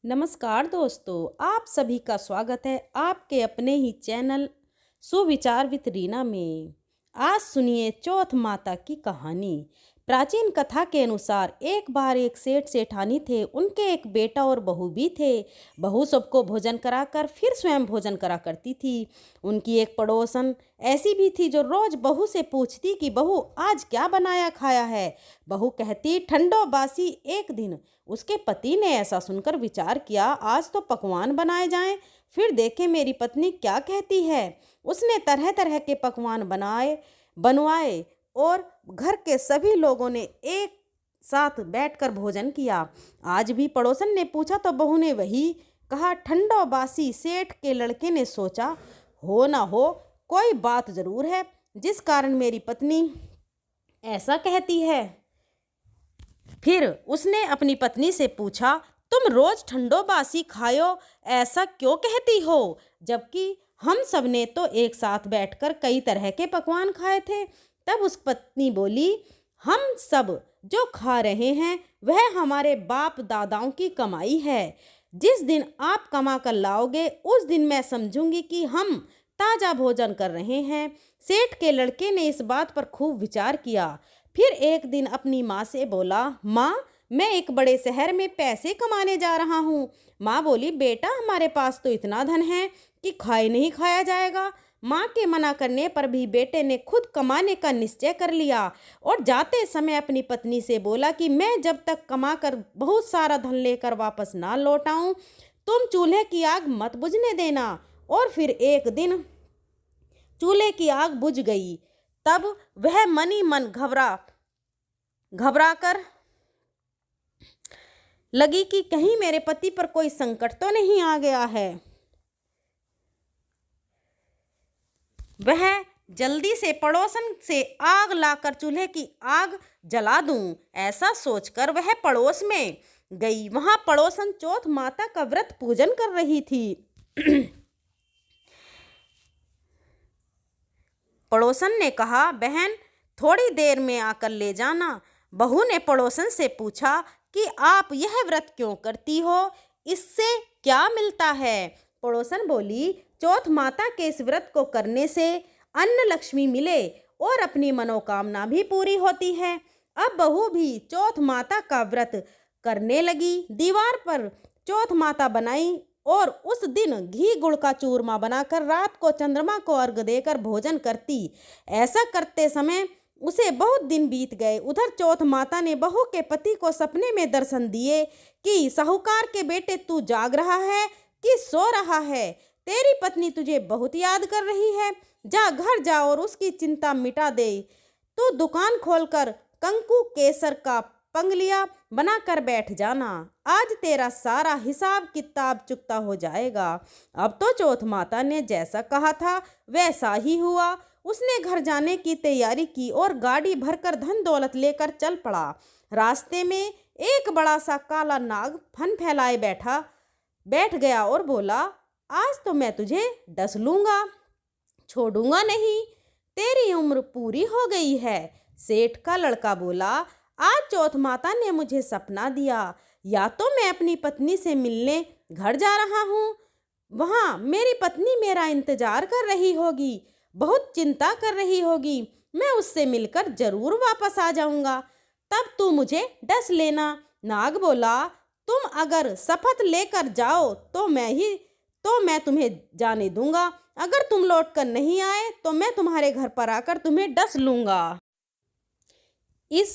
नमस्कार दोस्तों, आप सभी का स्वागत है आपके अपने ही चैनल सुविचार विद रीना में। आज सुनिए चौथ माता की कहानी। प्राचीन कथा के अनुसार एक बार एक सेठ सेठानी थे। उनके एक बेटा और बहू भी थे। बहू सबको भोजन कराकर फिर स्वयं भोजन करा करती थी। उनकी एक पड़ोसन ऐसी भी थी जो रोज बहू से पूछती कि बहू आज क्या बनाया खाया है। बहू कहती ठंडो बासी एक दिन। उसके पति ने ऐसा सुनकर विचार किया, आज तो पकवान बनाए जाएं, फिर देखें मेरी पत्नी क्या कहती है। उसने तरह तरह के पकवान बनवाए और घर के सभी लोगों ने एक साथ बैठकर भोजन किया। आज भी पड़ोसन ने पूछा तो बहू ने वही कहा, ठंडो बासी। सेठ के लड़के ने सोचा, हो ना हो कोई बात जरूर है जिस कारण मेरी पत्नी ऐसा कहती है। फिर उसने अपनी पत्नी से पूछा, तुम रोज ठंडो बासी खायो, ऐसा क्यों कहती हो, जबकि हम सब ने तो एक साथ बैठकर कई तरह के पकवान खाए थे। तब उस पत्नी बोली, हम सब जो खा रहे हैं वह हमारे बाप दादाओं की कमाई है। जिस दिन आप कमा कर लाओगे उस दिन मैं समझूंगी कि हम ताज़ा भोजन कर रहे हैं। सेठ के लड़के ने इस बात पर खूब विचार किया। फिर एक दिन अपनी माँ से बोला, माँ मैं एक बड़े शहर में पैसे कमाने जा रहा हूँ। माँ बोली, बेटा हमारे पास तो इतना धन है कि खाए नहीं खाया जाएगा। माँ के मना करने पर भी बेटे ने खुद कमाने का निश्चय कर लिया और जाते समय अपनी पत्नी से बोला कि मैं जब तक कमा कर बहुत सारा धन लेकर वापस ना लौट आऊं, तुम चूल्हे की आग मत बुझने देना। और फिर एक दिन चूल्हे की आग बुझ गई। तब वह मन ही मन घबरा कर लगी कि कहीं मेरे पति पर कोई संकट तो नहीं आ गया है। वह जल्दी से पड़ोसन से आग लाकर चूल्हे की आग जला दूं, ऐसा सोचकर वह पड़ोस में गई। वहां पड़ोसन चौथ माता का व्रत पूजन कर रही थी। पड़ोसन ने कहा, बहन थोड़ी देर में आकर ले जाना। बहू ने पड़ोसन से पूछा कि आप यह व्रत क्यों करती हो, इससे क्या मिलता है। पड़ोसन बोली, चौथ माता के इस व्रत को करने से अन्न लक्ष्मी मिले और अपनी मनोकामना भी पूरी होती है। अब बहू भी चौथ माता का व्रत करने लगी। दीवार पर चौथ माता बनाई और उस दिन घी गुड़ का चूरमा बनाकर रात को चंद्रमा को अर्घ देकर भोजन करती। ऐसा करते समय उसे बहुत दिन बीत गए। उधर चौथ माता ने बहू के पति को सपने में दर्शन दिए कि साहूकार के बेटे तू जाग रहा है कि सो रहा है, तेरी पत्नी तुझे बहुत याद कर रही है, जा घर जा और उसकी चिंता मिटा दे। तू दुकान खोलकर कंकु केसर का पंगलिया बनाकर बैठ जाना, आज तेरा सारा हिसाब किताब चुकता हो जाएगा। अब तो चौथ माता ने जैसा कहा था वैसा ही हुआ। उसने घर जाने की तैयारी की और गाड़ी भरकर धन दौलत लेकर चल पड़ा। रास्ते में एक बड़ा सा काला नाग फन फैलाए बैठ गया और बोला, आज तो मैं तुझे डस लूंगा, छोड़ूंगा नहीं, तेरी उम्र पूरी हो गई है। सेठ का लड़का बोला, आज चौथ माता ने मुझे सपना दिया, या तो मैं अपनी पत्नी से मिलने घर जा रहा हूँ, वहाँ मेरी पत्नी मेरा इंतजार कर रही होगी, बहुत चिंता कर रही होगी, मैं उससे मिलकर जरूर वापस आ जाऊंगा, तब तू मुझे डस लेना। नाग बोला, तुम अगर शपथ लेकर जाओ तो मैं तुम्हें जाने दूंगा, अगर तुम लौट कर नहीं आए तो मैं तुम्हारे घर पर आकर तुम्हें डस लूंगा। इस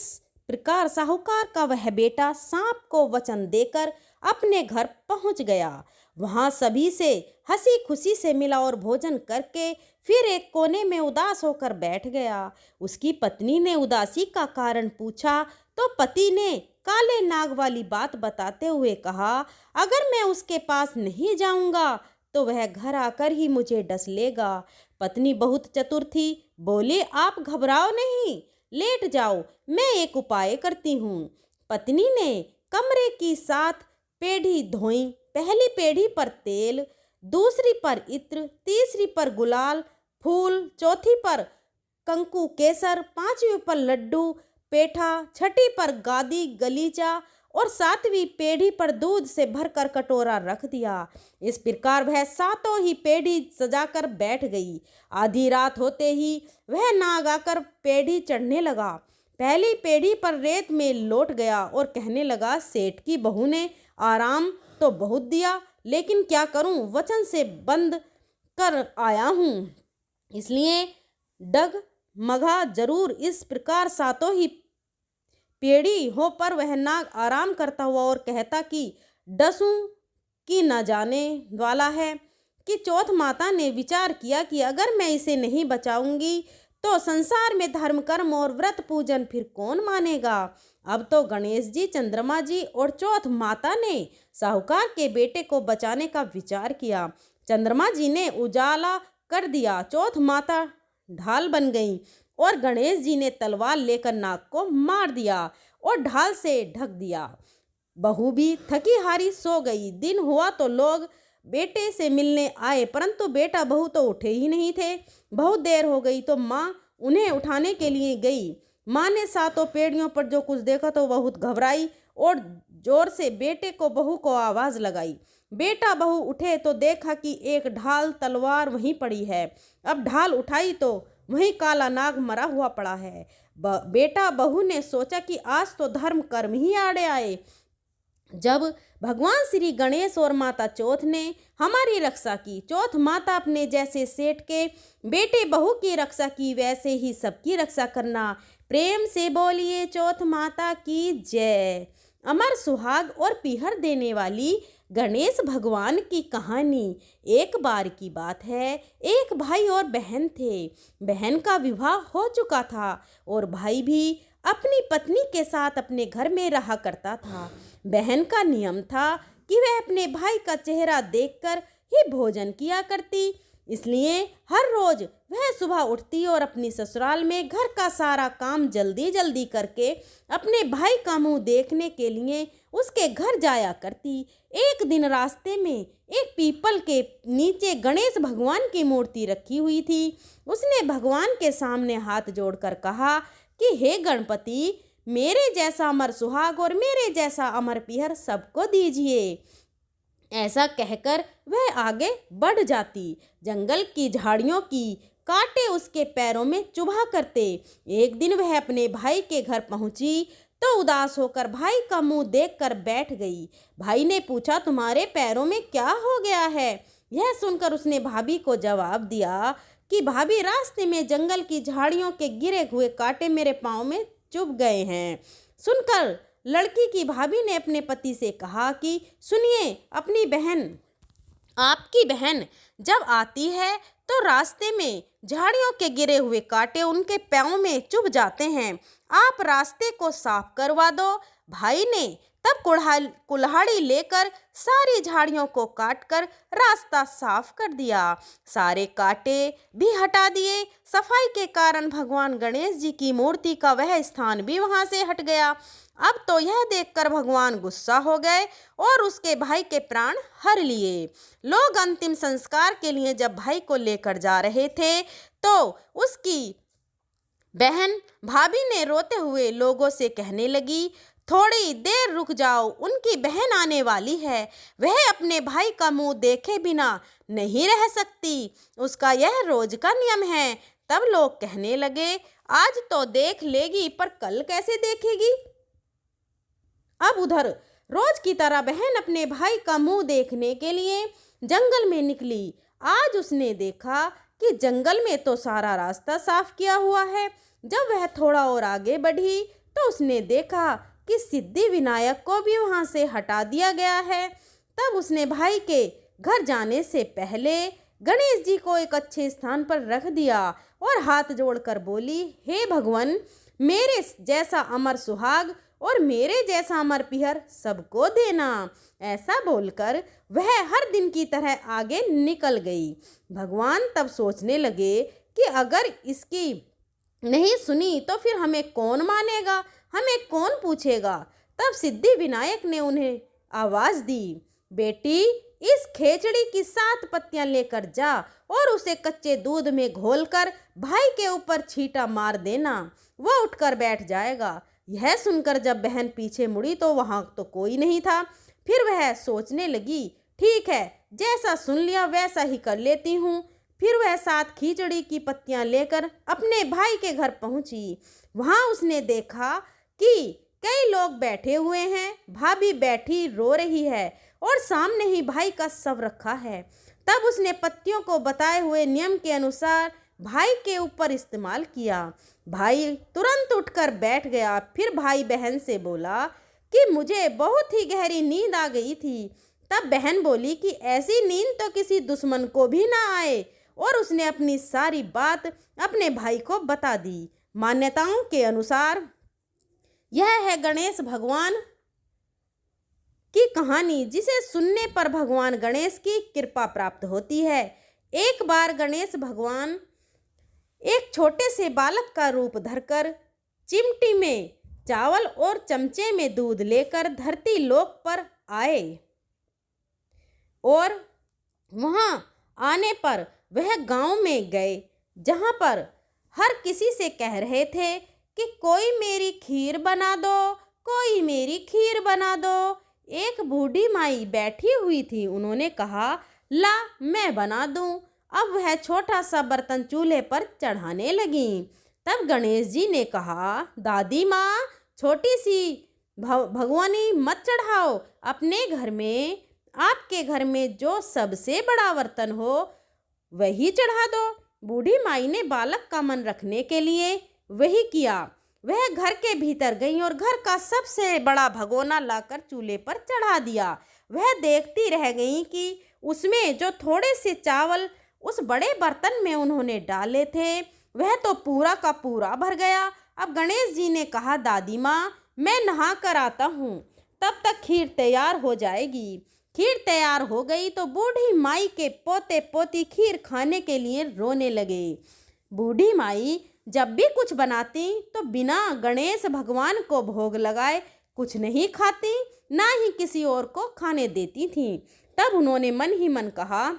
प्रकार साहूकार का वह बेटा सांप को वचन देकर अपने घर पहुंच गया। वहां सभी से हंसी खुशी से मिला और भोजन करके फिर एक कोने में उदास होकर बैठ गया। उसकी पत्नी ने उदासी का कारण पूछा तो पति ने काले नाग वाली बात बताते हुए कहा, अगर मैं उसके पास नहीं जाऊंगा तो वह घर आकर ही मुझे डस लेगा। पत्नी बहुत चतुर थी, बोली, आप घबराओ नहीं, लेट जाओ, मैं एक उपाय करती हूँ। पत्नी ने कमरे की 7 पेढ़ी धोई। पहली पेढ़ी पर तेल, दूसरी पर इत्र, तीसरी पर गुलाल फूल, चौथी पर कंकु केसर, 5वीं पर लड्डू पेठा, छठी पर गादी गलीचा और 7वीं पेढ़ी पर दूध से भरकर कटोरा रख दिया। इस प्रकार वह 7 ही पेढ़ी सजाकर बैठ गई। आधी रात होते ही वह नाग आकर पेढ़ी चढ़ने लगा। पहली पेढ़ी पर रेत में लौट गया और कहने लगा, सेठ की बहू ने आराम तो बहुत दिया, लेकिन क्या करूं, वचन से बंद कर आया हूं, इसलिए डगमगा जरूर। इस प्रकार 7 ही पेढ़ी हो पर वह नाग आराम करता हुआ और कहता कि डसूं कि न जाने वाला है कि चौथ माता ने विचार किया कि अगर मैं इसे नहीं बचाऊंगी तो संसार में धर्म कर्म और व्रत पूजन फिर कौन मानेगा। अब तो गणेश जी, चंद्रमा जी और चौथ माता ने साहूकार के बेटे को बचाने का विचार किया। चंद्रमा जी ने उजाला कर दिया, चौथ माता ढाल बन गई और गणेश जी ने तलवार लेकर नाग को मार दिया और ढाल से ढक दिया। बहू भी थकी हारी सो गई। दिन हुआ तो लोग बेटे से मिलने आए, परंतु बेटा बहू तो उठे ही नहीं थे। बहुत देर हो गई तो माँ उन्हें उठाने के लिए गई। माँ ने 7 पेड़ियों पर जो कुछ देखा तो बहुत घबराई और जोर से बेटे को बहू को आवाज़ लगाई। बेटा बहू उठे तो देखा कि एक ढाल तलवार वहीं पड़ी है। अब ढाल उठाई तो वहीं काला नाग मरा हुआ पड़ा है। बेटा बहू ने सोचा कि आज तो धर्म कर्म ही आड़े आए। जब भगवान श्री गणेश और माता चौथ ने हमारी रक्षा की, चौथ माता अपने जैसे सेठ के बेटे बहू की रक्षा की, वैसे ही सबकी रक्षा करना। प्रेम से बोलिए चौथ माता की जय। अमर सुहाग और पीहर देने वाली गणेश भगवान की कहानी। एक बार की बात है, एक भाई और बहन थे। बहन का विवाह हो चुका था और भाई भी अपनी पत्नी के साथ अपने घर में रहा करता था। बहन का नियम था कि वह अपने भाई का चेहरा देखकर ही भोजन किया करती, इसलिए हर रोज वह सुबह उठती और अपनी ससुराल में घर का सारा काम जल्दी जल्दी करके अपने भाई का मुंह देखने के लिए उसके घर जाया करती। एक दिन रास्ते में एक पीपल के नीचे गणेश भगवान की मूर्ति रखी हुई थी। उसने भगवान के सामने हाथ जोड़कर कहा कि हे गणपति, मेरे जैसा अमर सुहाग और मेरे जैसा अमर पीहर सबको दीजिए। ऐसा कहकर वह आगे बढ़ जाती। जंगल की झाड़ियों की कांटे उसके पैरों में चुभा करते। एक दिन वह अपने भाई के घर पहुंची तो उदास होकर भाई का मुंह देखकर बैठ गई। भाई ने पूछा, तुम्हारे पैरों में क्या हो गया है? यह सुनकर उसने भाभी को जवाब दिया कि भाभी, रास्ते में जंगल की झाड़ियों के गिरे हुए कांटे मेरे पाँव में चुभ गए हैं। सुनकर लड़की की भाभी ने अपने पति से कहा कि सुनिए, अपनी बहन, आपकी बहन जब आती है तो रास्ते में झाड़ियों के गिरे हुए कांटे उनके पैरों में चुभ जाते हैं, आप रास्ते को साफ करवा दो। भाई ने तब कुल्हाड़ी लेकर सारी झाड़ियों को काटकर रास्ता साफ कर दिया। सारे कांटे भी हटा दिए। सफाई के कारण भगवान गणेश जी की मूर्ति का वह स्थान भी वहां से हट गया। अब तो यह देखकर भगवान गुस्सा हो गए और उसके भाई के प्राण हर लिए। लोग अंतिम संस्कार के लिए जब भाई को लेकर जा रहे थे तो उसकी बहन भाभी ने रोते हुए लोगों से कहने लगी, थोड़ी देर रुक जाओ, उनकी बहन आने वाली है, वह अपने भाई का मुंह देखे बिना नहीं रह सकती, उसका यह रोज का नियम है। तब लोग कहने लगे, आज तो देख लेगी पर कल कैसे देखेगी। अब उधर रोज की तरह बहन अपने भाई का मुंह देखने के लिए जंगल में निकली। आज उसने देखा कि जंगल में तो सारा रास्ता साफ किया हुआ है। जब वह थोड़ा और आगे बढ़ी तो उसने देखा कि सिद्धि विनायक को भी वहां से हटा दिया गया है। तब उसने भाई के घर जाने से पहले गणेश जी को एक अच्छे स्थान पर रख दिया और हाथ जोड़कर बोली, हे भगवान, मेरे जैसा अमर सुहाग और मेरे जैसा अमर पीहर सबको देना। ऐसा बोलकर वह हर दिन की तरह आगे निकल गई। भगवान तब सोचने लगे कि अगर इसकी नहीं सुनी तो फिर हमें कौन मानेगा, हमें कौन पूछेगा। तब सिद्धि विनायक ने उन्हें आवाज़ दी, बेटी, इस खेचड़ी की 7 पत्तियां लेकर जा और उसे कच्चे दूध में घोलकर भाई के ऊपर छींटा मार देना, वह उठकर बैठ जाएगा। यह सुनकर जब बहन पीछे मुड़ी तो वहाँ तो कोई नहीं था। फिर वह सोचने लगी, ठीक है, जैसा सुन लिया वैसा ही कर लेती हूँ। फिर वह 7 खिचड़ी की पत्तियाँ लेकर अपने भाई के घर पहुँची। वहाँ उसने देखा कि कई लोग बैठे हुए हैं, भाभी बैठी रो रही है और सामने ही भाई का शव रखा है। तब उसने पत्तियों को बताए हुए नियम के अनुसार भाई के ऊपर इस्तेमाल किया। भाई तुरंत उठकर बैठ गया। फिर भाई बहन से बोला कि मुझे बहुत ही गहरी नींद आ गई थी। तब बहन बोली कि ऐसी नींद तो किसी दुश्मन को भी ना आए, और उसने अपनी सारी बात अपने भाई को बता दी। मान्यताओं के अनुसार यह है गणेश भगवान की कहानी, जिसे सुनने पर भगवान गणेश की कृपा प्राप्त होती है। एक बार गणेश भगवान एक छोटे से बालक का रूप धरकर चिमटी में चावल और चमचे में दूध लेकर धरती लोक पर आए, और वहां आने पर वह गांव में गए, जहां पर हर किसी से कह रहे थे कि कोई मेरी खीर बना दो, कोई मेरी खीर बना दो। एक बूढ़ी माई बैठी हुई थी, उन्होंने कहा, ला मैं बना दूं। अब वह छोटा सा बर्तन चूल्हे पर चढ़ाने लगी। तब गणेश जी ने कहा, दादी माँ, छोटी सी भगवानी मत चढ़ाओ, अपने घर में, आपके घर में जो सबसे बड़ा बर्तन हो वही चढ़ा दो। बूढ़ी माई ने बालक का मन रखने के लिए वही किया। वह घर के भीतर गई और घर का सबसे बड़ा भगोना लाकर चूल्हे पर चढ़ा दिया। वह देखती रह गई कि उसमें जो थोड़े से चावल उस बड़े बर्तन में उन्होंने डाले थे वह तो पूरा का पूरा भर गया। अब गणेश जी ने कहा, दादी माँ, मैं नहा कर आता हूँ, तब तक खीर तैयार हो जाएगी। खीर तैयार हो गई तो बूढ़ी माई के पोते पोती खीर खाने के लिए रोने लगे। बूढ़ी माई जब भी कुछ बनाती तो बिना गणेश भगवान को भोग लगाए कुछ नहीं खाती, ना ही किसी और को खाने देती थी। तब उन्होंने मन ही मन कहा,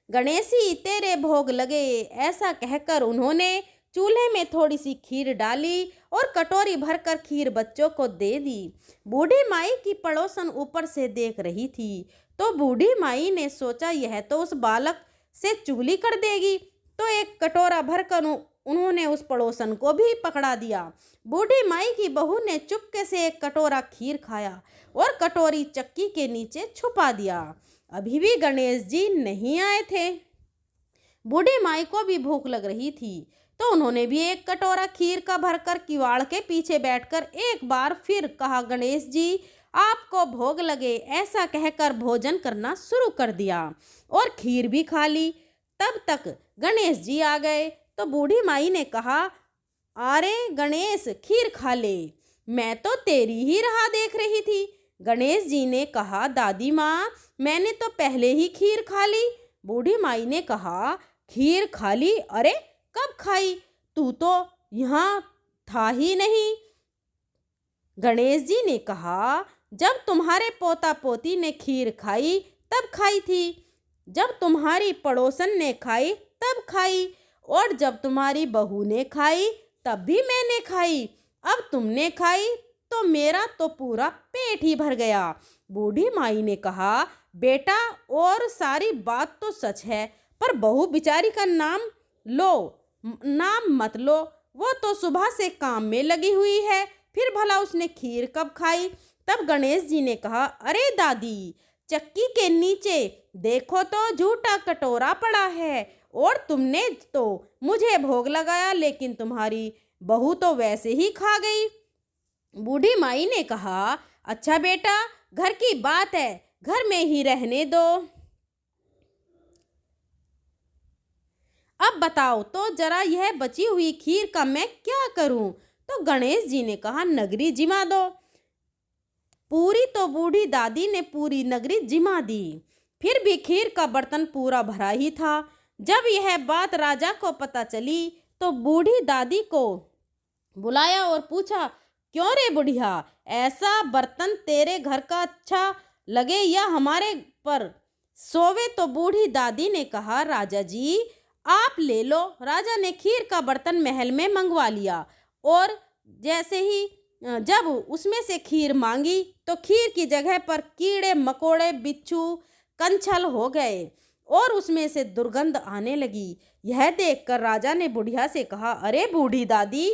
गणेशी तेरे भोग लगे। ऐसा कहकर उन्होंने चूल्हे में थोड़ी सी खीर डाली और कटोरी भरकर खीर बच्चों को दे दी। बूढ़ी माई की पड़ोसन ऊपर से देख रही थी, तो बूढ़ी माई ने सोचा यह तो उस बालक से चुगली कर देगी, तो एक कटोरा भरकर उन्होंने उस पड़ोसन को भी पकड़ा दिया। बूढ़ी माई की बहू ने चुपके से एक कटोरा खीर खाया और कटोरी चक्की के नीचे छुपा दिया। अभी भी गणेश जी नहीं आए थे। बूढ़ी माई को भी भूख लग रही थी, तो उन्होंने भी एक कटोरा खीर का भरकर किवाड़ के पीछे बैठकर एक बार फिर कहा, गणेश जी, आपको भोग लगे। ऐसा कहकर भोजन करना शुरू कर दिया और खीर भी खा ली। तब तक गणेश जी आ गए, तो बूढ़ी माई ने कहा, अरे गणेश, खीर खा ले, मैं तो तेरी ही राह देख रही थी। गणेश जी ने कहा, दादी माँ, मैंने तो पहले ही खीर खा ली। बूढ़ी माई ने कहा, खीर खा ली? अरे कब खाई? तू तो यहाँ था ही नहीं। गणेश जी ने कहा, जब तुम्हारे पोता पोती ने खीर खाई तब खाई थी, जब तुम्हारी पड़ोसन ने खाई तब खाई, और जब तुम्हारी बहू ने खाई तब भी मैंने खाई। अब तुमने खाई तो मेरा तो पूरा पेट ही भर गया। बूढ़ी माई ने कहा, बेटा, और सारी बात तो सच है, पर बहू बिचारी का नाम मत लो। वो तो सुबह से काम में लगी हुई है, फिर भला उसने खीर कब खाई? तब गणेश जी ने कहा, अरे दादी, चक्की के नीचे देखो तो झूठा कटोरा पड़ा है, और तुमने तो मुझे भोग लगाया, लेकिन तुम्हारी बहू तो वैसे ही खा गई। बूढ़ी माई ने कहा, अच्छा बेटा, घर की बात है, घर में ही रहने दो। अब बताओ तो जरा, यह बची हुई खीर का मैं क्या करूं? तो गणेश जी ने कहा, नगरी जिमा दो। पूरी तो बूढ़ी दादी ने पूरी नगरी जिमा दी, फिर भी खीर का बर्तन पूरा भरा ही था। जब यह बात राजा को पता चली तो बूढ़ी दादी को बुलाया और पूछा, क्यों रे बुढ़िया, ऐसा बर्तन तेरे घर का अच्छा लगे या हमारे पर सोवे? तो बूढ़ी दादी ने कहा, राजा जी, आप ले लो। राजा ने खीर का बर्तन महल में मंगवा लिया और जैसे ही जब उसमें से खीर मांगी तो खीर की जगह पर कीड़े मकोड़े बिच्छू कंछल हो गए और उसमें से दुर्गंध आने लगी। यह देखकर राजा ने बुढ़िया से कहा, अरे बूढ़ी दादी,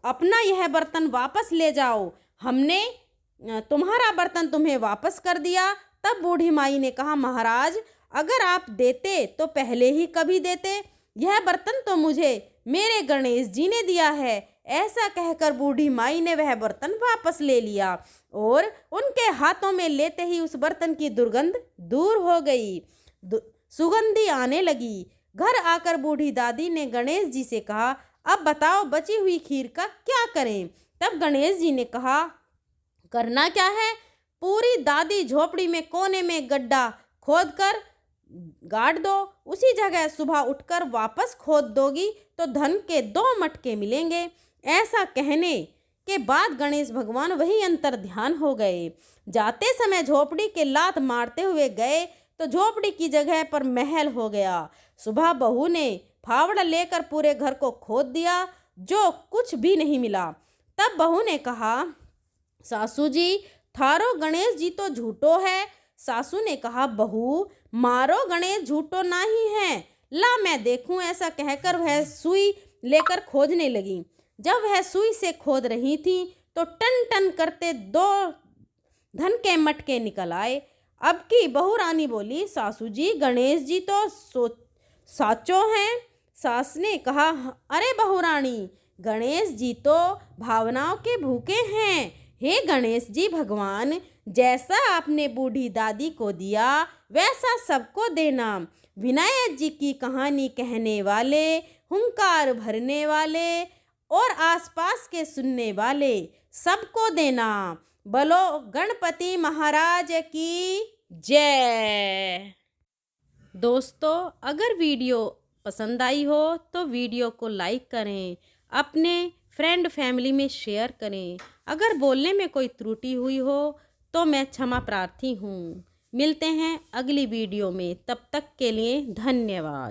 अपना यह बर्तन वापस ले जाओ, हमने तुम्हारा बर्तन तुम्हें वापस कर दिया। तब बूढ़ी माई ने कहा, महाराज, अगर आप देते तो पहले ही कभी देते, यह बर्तन तो मुझे मेरे गणेश जी ने दिया है। ऐसा कहकर बूढ़ी माई ने वह बर्तन वापस ले लिया और उनके हाथों में लेते ही उस बर्तन की दुर्गंध दूर हो गई, सुगंधी आने लगी। घर आकर बूढ़ी दादी ने गणेश जी से कहा, अब बताओ बची हुई खीर का क्या करें। तब गणेश जी ने कहा, करना क्या है, पूरी दादी झोपड़ी में कोने में गड्ढा खोदकर गाड़ दो, उसी जगह सुबह उठकर वापस खोद दोगी तो धन के 2 मटके मिलेंगे। ऐसा कहने के बाद गणेश भगवान वही अंतर ध्यान हो गए। जाते समय झोपड़ी के लात मारते हुए गए तो झोपड़ी की जगह पर महल हो गया। सुबह बहू ने फावड़ा लेकर पूरे घर को खोद दिया, जो कुछ भी नहीं मिला। तब बहू ने कहा, सासू जी, थारो गणेश जी तो झूठो है। सासू ने कहा, बहू, मारो गणेश झूठो नहीं है, ला मैं देखूं। ऐसा कहकर वह सुई लेकर खोदने लगी। जब वह सुई से खोद रही थी तो टन टन करते 2 धन के मटके निकल आए। अब की बहू रानी बोली, सासू जी, गणेश जी तो साचो हैं। सास ने कहा, अरे बहू रानी, गणेश जी तो भावनाओं के भूखे हैं। हे गणेश जी भगवान, जैसा आपने बूढ़ी दादी को दिया वैसा सबको देना। विनायक जी की कहानी कहने वाले, हुंकार भरने वाले और आसपास के सुनने वाले सबको देना। बोलो गणपति महाराज की जय। दोस्तों, अगर वीडियो पसंद आई हो तो वीडियो को लाइक करें, अपने फ्रेंड फैमिली में शेयर करें। अगर बोलने में कोई त्रुटि हुई हो तो मैं क्षमा प्रार्थी हूँ। मिलते हैं अगली वीडियो में, तब तक के लिए धन्यवाद।